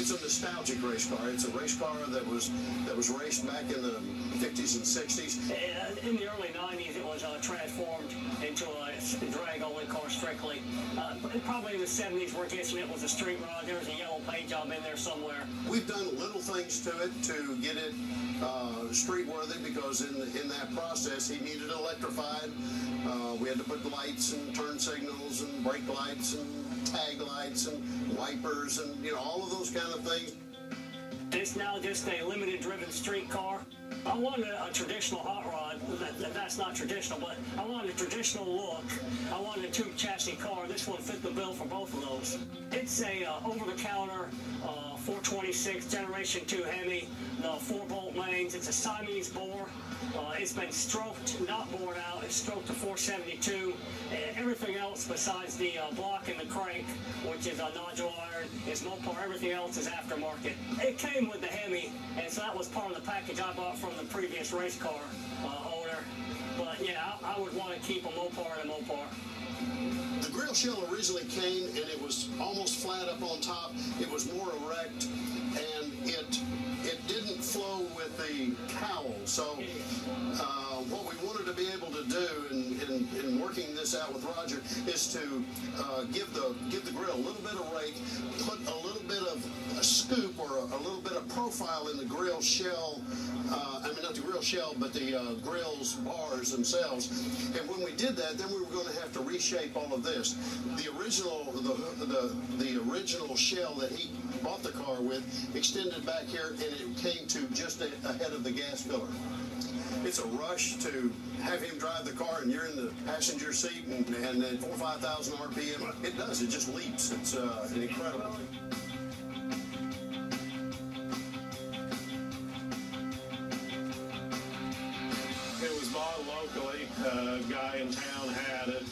It's a nostalgic race car. It's a race car that was raced back in the 50s and 60s. In the early 90s, it was transformed into a drag-only car strictly. Probably in the 70s, we're guessing it was a street rod. There was a yellow paint job in there somewhere. We've done little things to it to get it street worthy, because in that process he needed electrified. We had to put lights and turn signals and brake lights and tag lights and wipers and all of those kind of things. It's now just a limited driven street car. I wanted a traditional hot rod. That's not traditional, but I wanted a traditional look. I wanted a tube chassis car. This one fit the bill for both of those. It's a over-the-counter 426 Generation 2 Hemi, the 4-bolt mains. It's a Siamese bore. It's been stroked, not bored out. It's stroked to 472. Everything else besides the block and the crank, which is a nodule iron, is Mopar. Everything else is aftermarket. It came with the Hemi, and so that was part of the package I bought from the previous race car owner. But yeah, I would want to keep a Mopar and a Mopar. The grill shell originally came and it was almost flat up on top. It was more erect, and it didn't flow with the cowl. So what we wanted to be able to do in working this out with Roger is to give the grill a little bit of rake, put a little bit of a scoop or a little bit of profile in the grill shell. I mean, not the grill shell, but the grill's bars themselves. And when we did that, then we were going to have to reshape all of this. The original shell that he bought the car with extended back here, and it came to just ahead of the gas filler. It's a rush to have him drive the car and you're in the passenger seat and at 4,000 or 5,000 RPM. It does. It just leaps. It's incredible. It was bought locally. A guy in town had it.